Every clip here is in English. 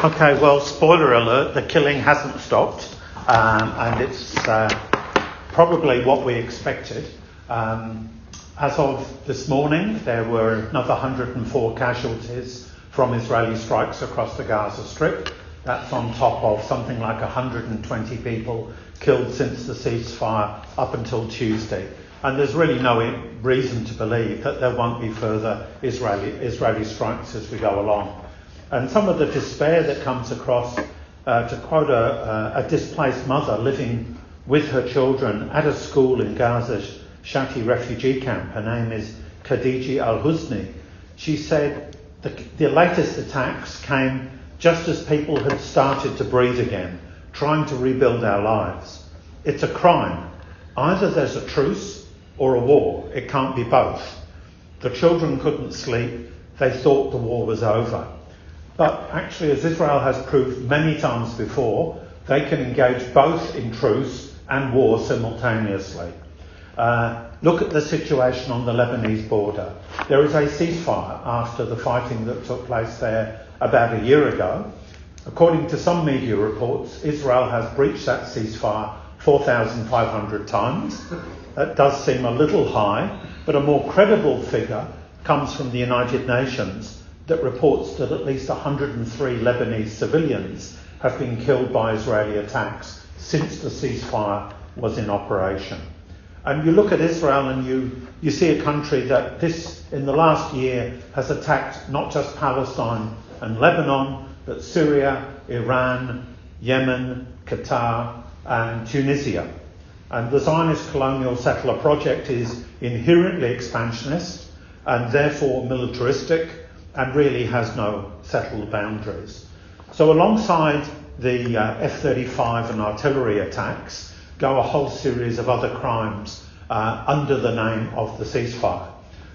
Okay, well, spoiler alert, the killing hasn't stopped, and it's probably what we expected. As of this morning, there were another 104 casualties from Israeli strikes across the Gaza Strip. That's on top of something like 120 people killed since the ceasefire up until Tuesday. And there's really no reason to believe that there won't be further Israeli strikes as we go along. And some of the despair that comes across, to quote a displaced mother living with her children at a school in Gaza's Shati refugee camp. Her name is Khadija Al-Husni. She said the latest attacks came just as people had started to breathe again, trying to rebuild our lives. It's a crime. Either there's a truce or a war. It can't be both. The children couldn't sleep. They thought the war was over. But actually, as Israel has proved many times before, they can engage both in truce and war simultaneously. Look at the situation on the Lebanese border. There is a ceasefire after the fighting that took place there about a year ago. According to some media reports, Israel has breached that ceasefire 4,500 times. That does seem a little high, but a more credible figure comes from the United Nations that reports that at least 103 Lebanese civilians have been killed by Israeli attacks since the ceasefire was in operation. And you look at Israel and you see a country that in the last year has attacked not just Palestine and Lebanon, but Syria, Iran, Yemen, Qatar and Tunisia. And the Zionist colonial settler project is inherently expansionist and therefore militaristic and really has no settled boundaries. So alongside the F-35 and artillery attacks go a whole series of other crimes under the name of the ceasefire.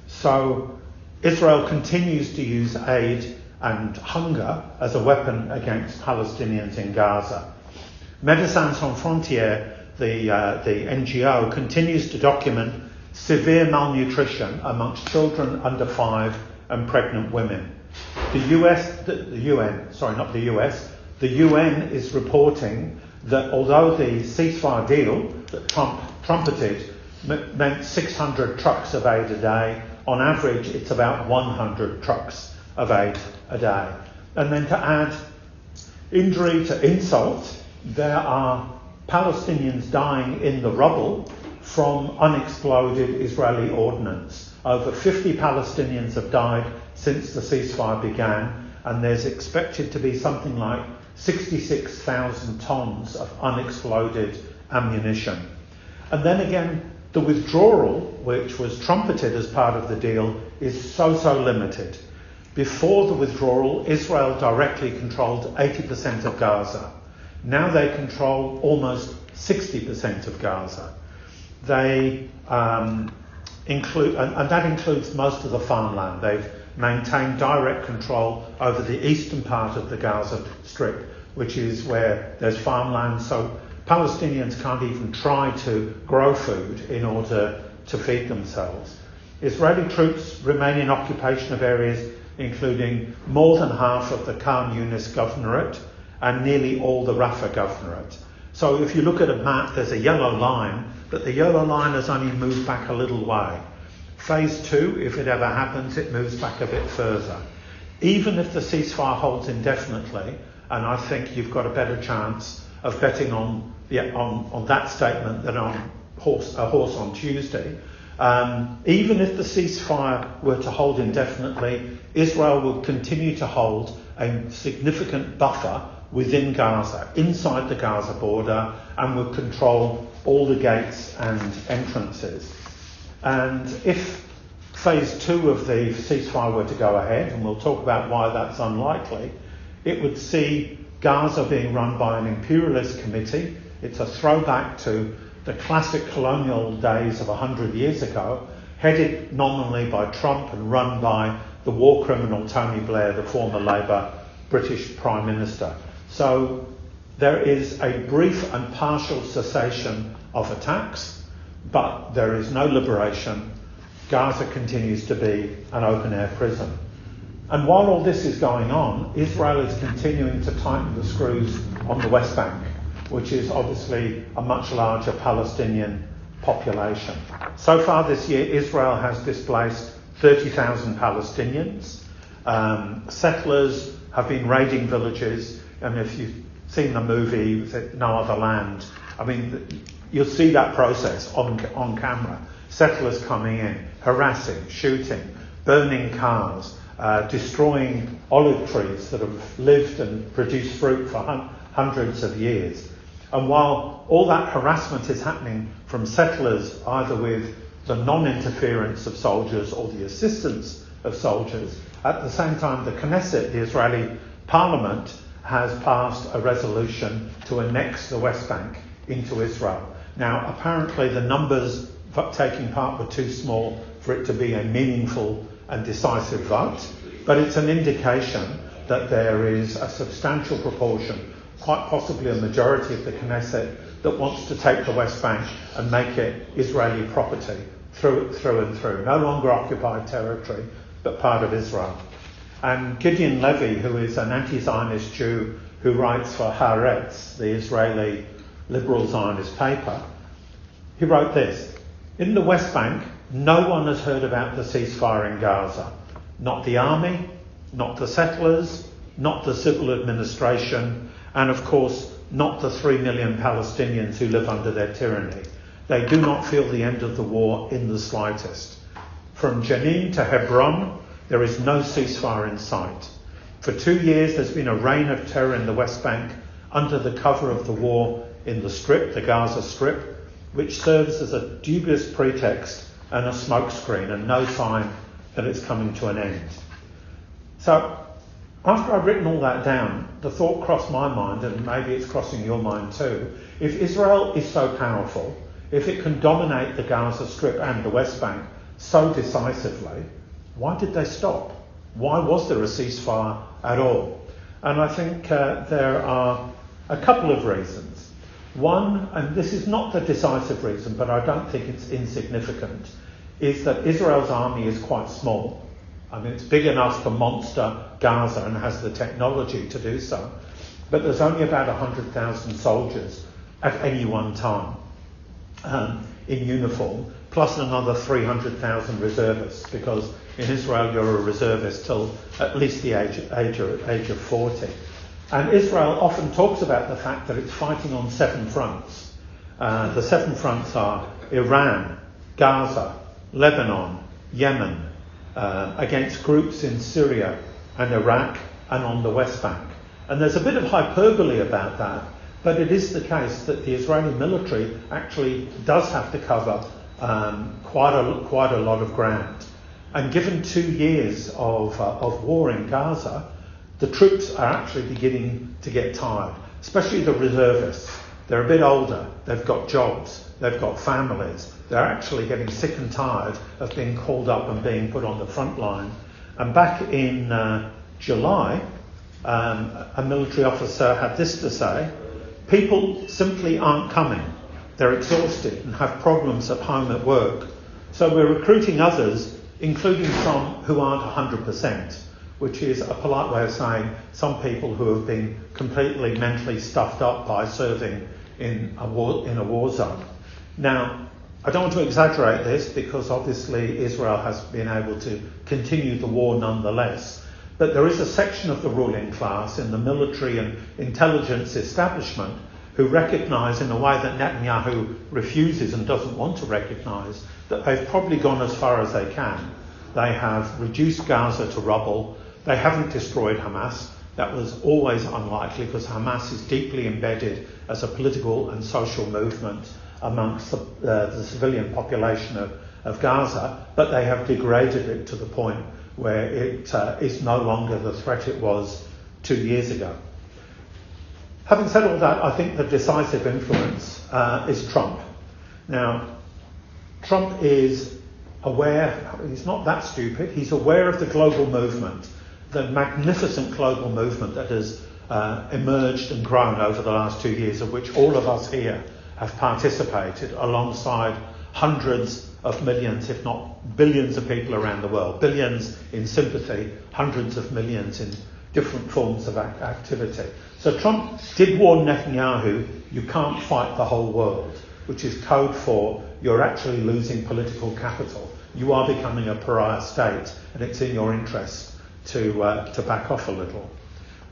So Israel continues to use aid and hunger as a weapon against Palestinians in Gaza. Médecins Sans Frontières, the NGO, continues to document severe malnutrition amongst children under 5 and pregnant women. The UN is reporting that although the ceasefire deal that Trump trumpeted meant 600 trucks of aid a day, on average it's about 100 trucks of aid a day. And then to add injury to insult, there are Palestinians dying in the rubble from unexploded Israeli ordnance. Over 50 Palestinians have died since the ceasefire began, and there's expected to be something like 66,000 tons of unexploded ammunition. And then again, the withdrawal, which was trumpeted as part of the deal, is so limited. Before the withdrawal, Israel directly controlled 80% of Gaza. Now they control almost 60% of Gaza. They and that includes most of the farmland. They've maintained direct control over the eastern part of the Gaza Strip, which is where there's farmland, so Palestinians can't even try to grow food in order to feed themselves. Israeli troops remain in occupation of areas including more than half of the Khan Yunis Governorate and nearly all the Rafah Governorate. So if you look at a map, there's a yellow line, but the yellow line has only moved back a little way. Phase 2, if it ever happens, it moves back a bit further. Even if the ceasefire holds indefinitely, and I think you've got a better chance of betting on that statement than on a horse on Tuesday, even if the ceasefire were to hold indefinitely, Israel will continue to hold a significant buffer within Gaza, inside the Gaza border, and will control all the gates and entrances. And if phase 2 of the ceasefire were to go ahead, and we'll talk about why that's unlikely, it would see Gaza being run by an imperialist committee. It's a throwback to the classic colonial days of 100 years ago, headed nominally by Trump and run by the war criminal Tony Blair, the former Labour British Prime Minister. So there is a brief and partial cessation of attacks, but there is no liberation. Gaza continues to be an open-air prison. And while all this is going on, Israel is continuing to tighten the screws on the West Bank, which is obviously a much larger Palestinian population. So far this year, Israel has displaced 30,000 Palestinians. Settlers have been raiding villages, and if you've seen the movie, No Other Land, I mean, you'll see that process on camera. Settlers coming in, harassing, shooting, burning cars, destroying olive trees that have lived and produced fruit for hundreds of years. And while all that harassment is happening from settlers, either with the non-interference of soldiers or the assistance of soldiers, at the same time the Knesset, the Israeli parliament, has passed a resolution to annex the West Bank into Israel. Now, apparently the numbers taking part were too small for it to be a meaningful and decisive vote, but it's an indication that there is a substantial proportion, quite possibly a majority of the Knesset, that wants to take the West Bank and make it Israeli property through and through. No longer occupied territory, but part of Israel. And Gideon Levy, who is an anti-Zionist Jew who writes for Haaretz, the Israeli liberal Zionist paper, he wrote this: "In the West Bank, no one has heard about the ceasefire in Gaza. Not the army, not the settlers, not the civil administration, and of course, not the 3 million Palestinians who live under their tyranny. They do not feel the end of the war in the slightest. From Jenin to Hebron, there is no ceasefire in sight. For 2 years, there's been a reign of terror in the West Bank under the cover of the war in the Strip, the Gaza Strip, which serves as a dubious pretext and a smokescreen, and no sign that it's coming to an end." So, after I've written all that down, the thought crossed my mind, and maybe it's crossing your mind too: if Israel is so powerful, if it can dominate the Gaza Strip and the West Bank so decisively, why did they stop? Why was there a ceasefire at all? And I think there are a couple of reasons. One, and this is not the decisive reason, but I don't think it's insignificant, is that Israel's army is quite small. I mean, it's big enough to monster Gaza and has the technology to do so, but there's only about 100,000 soldiers at any one time in uniform, plus another 300,000 reservists, because in Israel you're a reservist till at least the age of 40. And Israel often talks about the fact that it's fighting on 7 fronts. The 7 fronts are Iran, Gaza, Lebanon, Yemen, against groups in Syria and Iraq and on the West Bank. And there's a bit of hyperbole about that, but it is the case that the Israeli military actually does have to cover quite a lot of ground. And given 2 years of war in Gaza, the troops are actually beginning to get tired, especially the reservists. They're a bit older, they've got jobs, they've got families. They're actually getting sick and tired of being called up and being put on the front line. And back in July, a military officer had this to say: "People simply aren't coming. They're exhausted and have problems at home, at work. So we're recruiting others, including some who aren't 100%, which is a polite way of saying some people who have been completely mentally stuffed up by serving in a war zone. Now, I don't want to exaggerate this, because obviously Israel has been able to continue the war nonetheless. But there is a section of the ruling class in the military and intelligence establishment who recognise, in a way that Netanyahu refuses and doesn't want to recognise, that they've probably gone as far as they can. They have reduced Gaza to rubble. They haven't destroyed Hamas. That was always unlikely, because Hamas is deeply embedded as a political and social movement amongst the civilian population of Gaza, but they have degraded it to the point where it is no longer the threat it was 2 years ago. Having said all that, I think the decisive influence is Trump. Now, Trump is aware, he's not that stupid, he's aware of the global movement, the magnificent global movement that has emerged and grown over the last 2 years, of which all of us here have participated alongside hundreds of millions, if not billions of people around the world. Billions in sympathy, hundreds of millions in different forms of activity. So Trump did warn Netanyahu, you can't fight the whole world, which is code for you're actually losing political capital. You are becoming a pariah state, and it's in your interest to back off a little.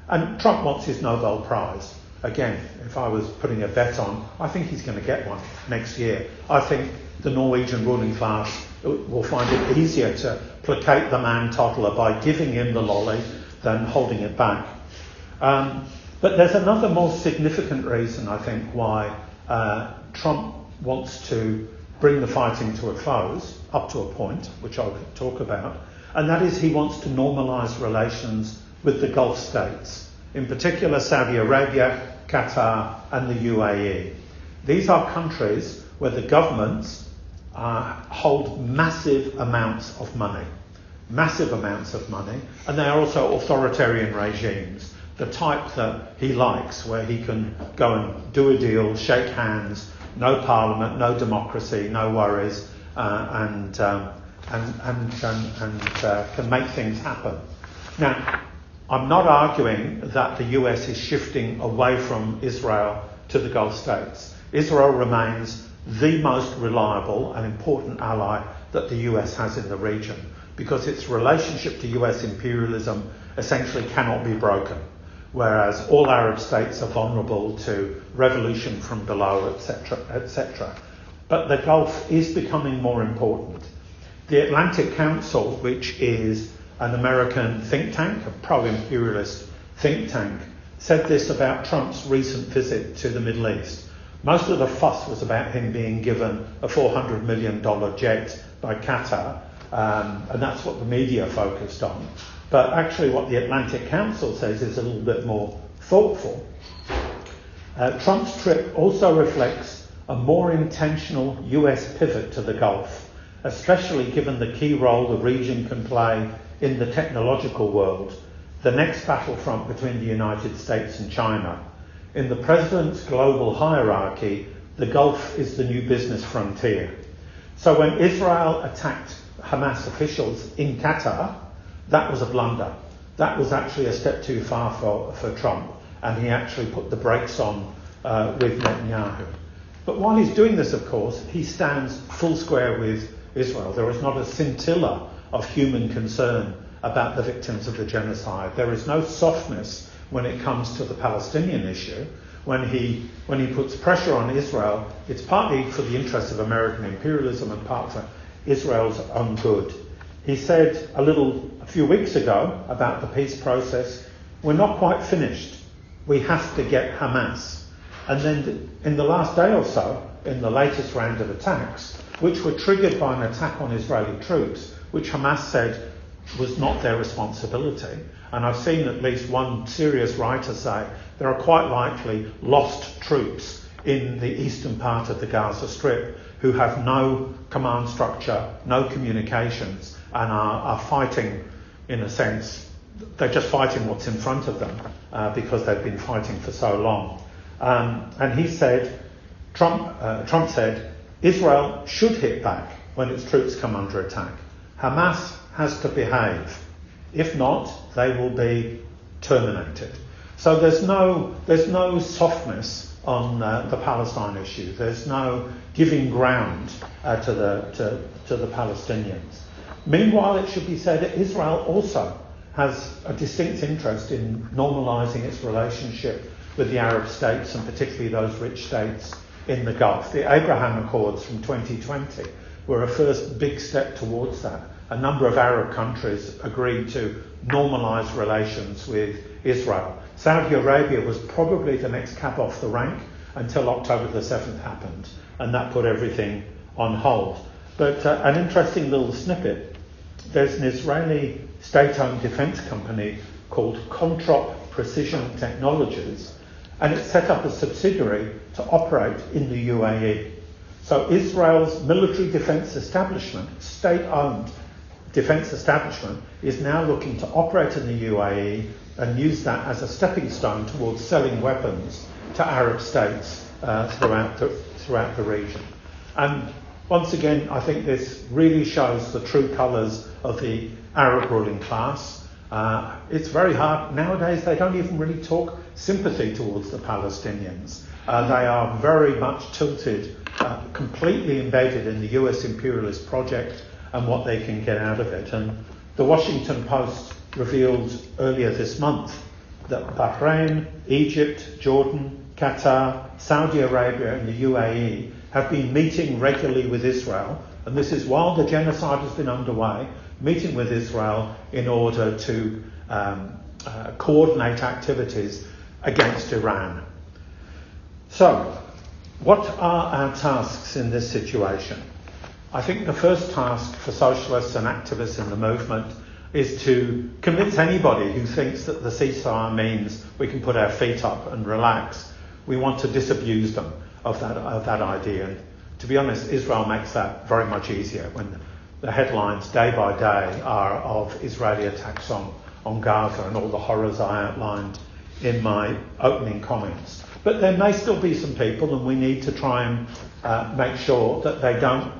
And Trump wants his Nobel Prize. Again, if I was putting a bet on, I think he's going to get one next year. I think the Norwegian ruling class will find it easier to placate the man toddler by giving him the lolly than holding it back. But there's another more significant reason, I think, why Trump wants to bring the fighting to a close, up to a point, which I'll talk about, and that is he wants to normalise relations with the Gulf states, in particular Saudi Arabia, Qatar and the UAE. These are countries where the governments hold massive amounts of money, and they are also authoritarian regimes, the type that he likes, where he can go and do a deal, shake hands, no parliament, no democracy, no worries, and can make things happen. Now, I'm not arguing that the US is shifting away from Israel to the Gulf states. Israel remains the most reliable and important ally that the US has in the region, because its relationship to US imperialism essentially cannot be broken, whereas all Arab states are vulnerable to revolution from below, etc., etc. But the Gulf is becoming more important. The Atlantic Council, which is an American think tank, a pro-imperialist think tank, said this about Trump's recent visit to the Middle East. Most of the fuss was about him being given a $400 million jet by Qatar, and that's what the media focused on. But actually what the Atlantic Council says is a little bit more thoughtful. Trump's trip also reflects a more intentional US pivot to the Gulf, especially given the key role the region can play in the technological world, the next battlefront between the United States and China. In the president's global hierarchy, the Gulf is the new business frontier. So when Israel attacked Hamas officials in Qatar, that was a blunder. That was actually a step too far for Trump, and he actually put the brakes on with Netanyahu. But while he's doing this, of course, he stands full square with Israel. There is not a scintilla of human concern about the victims of the genocide. There is no softness when it comes to the Palestinian issue. When he puts pressure on Israel, it's partly for the interests of American imperialism and part for Israel's own good. He said a few weeks ago about the peace process, we're not quite finished. We have to get Hamas. And then in the last day or so, in the latest round of attacks, which were triggered by an attack on Israeli troops, which Hamas said was not their responsibility. And I've seen at least one serious writer say there are quite likely lost troops in the eastern part of the Gaza Strip who have no command structure, no communications, and are fighting, in a sense, they're just fighting what's in front of them because they've been fighting for so long. And he said, Trump said, Israel should hit back when its troops come under attack. Hamas has to behave. If not, they will be terminated. So there's no softness on the Palestine issue. There's no giving ground to the Palestinians. Meanwhile, it should be said that Israel also has a distinct interest in normalising its relationship with the Arab states, and particularly those rich states in the Gulf. The Abraham Accords from 2020 were a first big step towards that. A number of Arab countries agreed to normalise relations with Israel. Saudi Arabia was probably the next cab off the rank until October the 7th happened, and that put everything on hold. But an interesting little snippet, there's an Israeli state-owned defence company called Controp Precision Technologies, and it's set up a subsidiary to operate in the UAE. So Israel's military defence establishment, state-owned defence establishment, is now looking to operate in the UAE and use that as a stepping stone towards selling weapons to Arab states throughout the region. And Once again, I think this really shows the true colours of the Arab ruling class. It's very hard. Nowadays, they don't even really talk sympathy towards the Palestinians. They are very much tilted, completely embedded in the US imperialist project and what they can get out of it. And the Washington Post revealed earlier this month that Bahrain, Egypt, Jordan, Qatar, Saudi Arabia and the UAE have been meeting regularly with Israel, and this is while the genocide has been underway, meeting with Israel in order to coordinate activities against Iran. So, what are our tasks in this situation? I think the first task for socialists and activists in the movement is to convince anybody who thinks that the ceasefire means we can put our feet up and relax. We want to disabuse them of that idea. And to be honest, Israel makes that very much easier when the headlines day by day are of Israeli attacks on Gaza and all the horrors I outlined in my opening comments. But there may still be some people, and we need to try and make sure that they don't,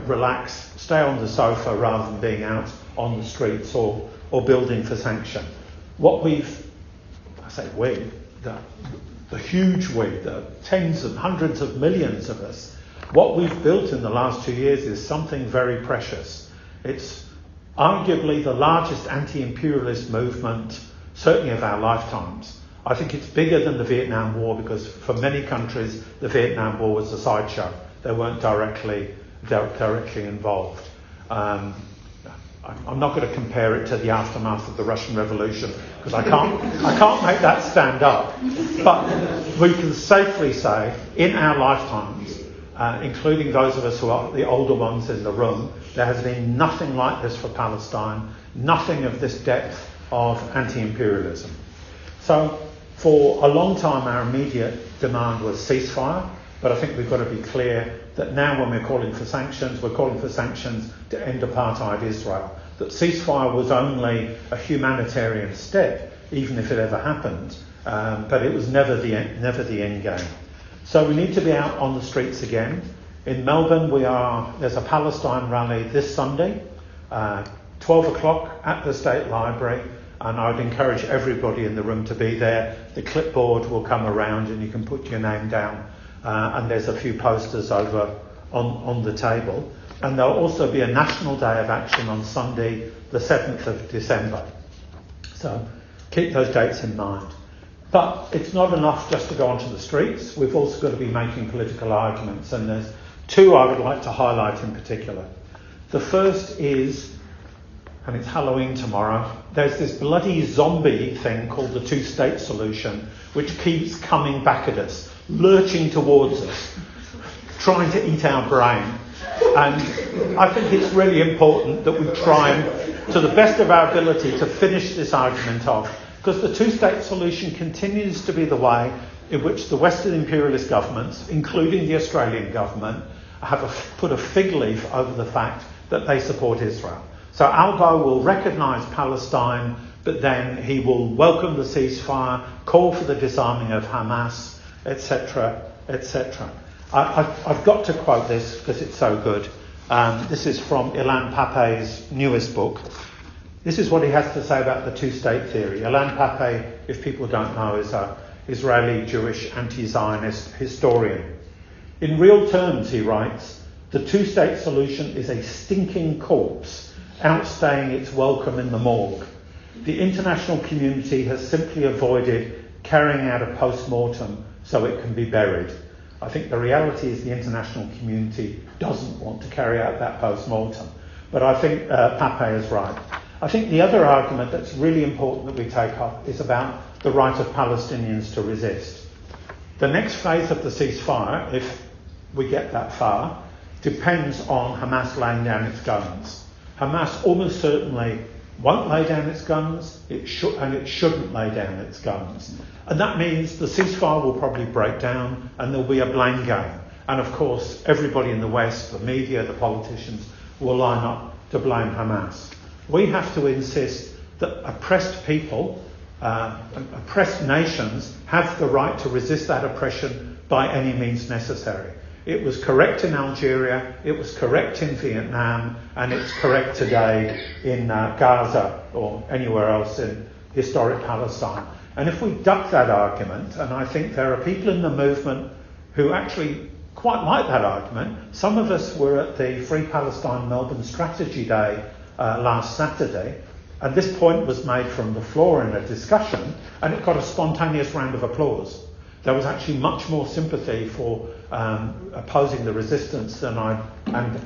relax, stay on the sofa rather than being out on the streets or building for sanction. What the huge we, the tens and hundreds of millions of us, what we've built in the last 2 years is something very precious. It's arguably the largest anti-imperialist movement, certainly of our lifetimes. I think it's bigger than the Vietnam War because for many countries the Vietnam War was a sideshow. They weren't directly involved. I'm not going to compare it to the aftermath of the Russian Revolution because I can't make that stand up. But we can safely say, in our lifetimes, including those of us who are the older ones in the room, there has been nothing like this for Palestine, nothing of this depth of anti-imperialism. So, for a long time, our immediate demand was ceasefire, but I think we've got to be clear that now when we're calling for sanctions to end apartheid Israel. That ceasefire was only a humanitarian step, even if it ever happened, but it was never the end game. So we need to be out on the streets again. In Melbourne, there's a Palestine rally this Sunday, 12 o'clock at the State Library, and I would encourage everybody in the room to be there. The clipboard will come around and you can put your name down, and there's a few posters over on the table. And there'll also be a national day of action on Sunday, the 7th of December. So keep those dates in mind. But it's not enough just to go onto the streets. We've also got to be making political arguments, and there's two I would like to highlight in particular. The first is, and it's Halloween tomorrow, there's this bloody zombie thing called the two-state solution, which keeps coming back at us, lurching towards us, trying to eat our brain. And I think it's really important that we try and, to the best of our ability, to finish this argument off, because the two-state solution continues to be the way in which the Western imperialist governments, including the Australian government, have put a fig leaf over the fact that they support Israel. So Albo will recognise Palestine, but then he will welcome the ceasefire, call for the disarming of Hamas, etc., etc. I've got to quote this because it's so good. This is from Ilan Pappé's newest book. This is what he has to say about the two-state theory. Ilan Pappé, if people don't know, is an Israeli Jewish anti-Zionist historian. In real terms, he writes, the two-state solution is a stinking corpse, outstaying its welcome in the morgue. The international community has simply avoided carrying out a post-mortem so it can be buried. I think the reality is the international community doesn't want to carry out that post-mortem. But I think Pappé is right. I think the other argument that's really important that we take up is about the right of Palestinians to resist. The next phase of the ceasefire, if we get that far, depends on Hamas laying down its guns. Hamas almost certainly won't lay down its guns, it shouldn't lay down its guns. And that means the ceasefire will probably break down and there'll be a blame game. And of course, everybody in the West, the media, the politicians, will line up to blame Hamas. We have to insist that oppressed people, oppressed nations, have the right to resist that oppression by any means necessary. It was correct in Algeria, it was correct in Vietnam, and it's correct today in Gaza or anywhere else in historic Palestine. And if we duck that argument, and I think there are people in the movement who actually quite like that argument. Some of us were at the Free Palestine Melbourne Strategy Day last Saturday, and this point was made from the floor in a discussion, and it got a spontaneous round of applause. There was actually much more sympathy for opposing the resistance than I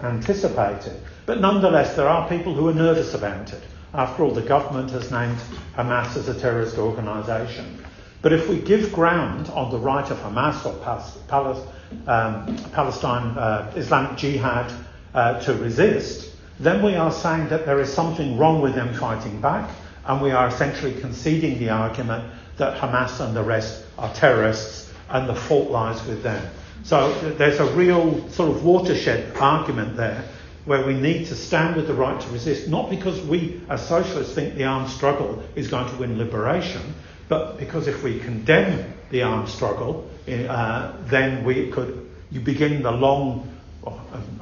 anticipated. But nonetheless, there are people who are nervous about it. After all, the government has named Hamas as a terrorist organisation. But if we give ground on the right of Hamas or Palestine Islamic Jihad to resist, then we are saying that there is something wrong with them fighting back, and we are essentially conceding the argument that Hamas and the rest are terrorists and the fault lies with them. So there's a real sort of watershed argument there where we need to stand with the right to resist, not because we as socialists think the armed struggle is going to win liberation, but because if we condemn the armed struggle, then you begin the long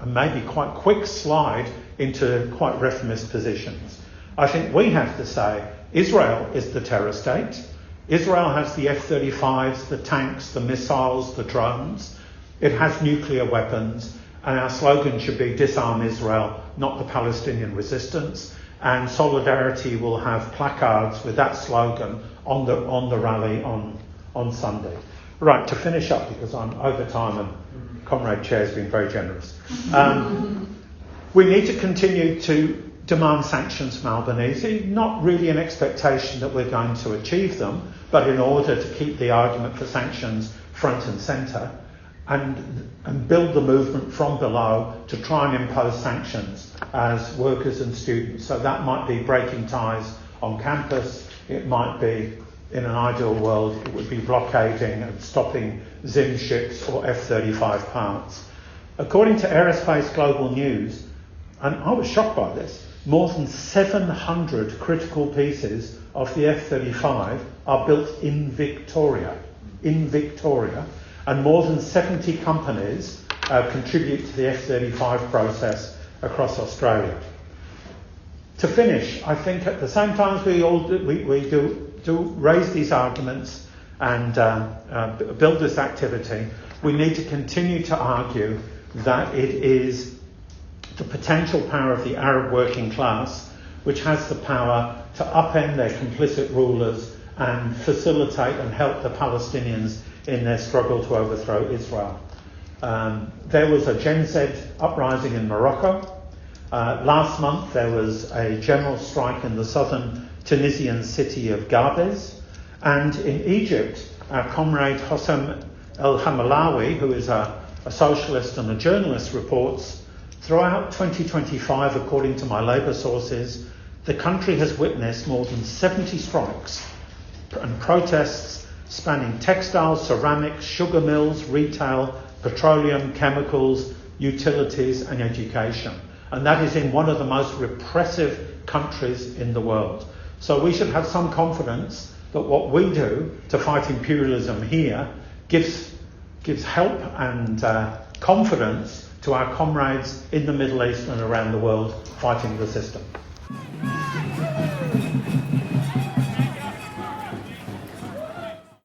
and maybe quite quick slide into quite reformist positions. I think we have to say Israel is the terror state. Israel has the F-35s, the tanks, the missiles, the drones. It has nuclear weapons, and our slogan should be disarm Israel, not the Palestinian resistance. And Solidarity will have placards with that slogan on the rally on Sunday. Right, to finish up, because I'm over time and Comrade Chair's been very generous. We need to continue to demand sanctions from Albanese, not really an expectation that we're going to achieve them, but in order to keep the argument for sanctions front and centre, and build the movement from below to try and impose sanctions as workers and students. So that might be breaking ties on campus, it might be, in an ideal world, it would be blockading and stopping Zim ships or F-35 parts. According to Aerospace Global News, and I was shocked by this, more than 700 critical pieces of the F-35 are built in Victoria, and more than 70 companies contribute to the F-35 process across Australia. To finish, I think at the same time as we do raise these arguments and build this activity, we need to continue to argue that it is the potential power of the Arab working class which has the power to upend their complicit rulers and facilitate and help the Palestinians in their struggle to overthrow Israel. There was a Gen Z uprising in Morocco. Last month there was a general strike in the southern Tunisian city of Gabes. And in Egypt, our comrade Hossam El-Hamalawi, who is a socialist and a journalist, reports, throughout 2025, according to my labour sources, the country has witnessed more than 70 strikes and protests spanning textiles, ceramics, sugar mills, retail, petroleum, chemicals, utilities and education. And that is in one of the most repressive countries in the world. So we should have some confidence that what we do to fight imperialism here gives help and confidence to our comrades in the Middle East and around the world fighting the system.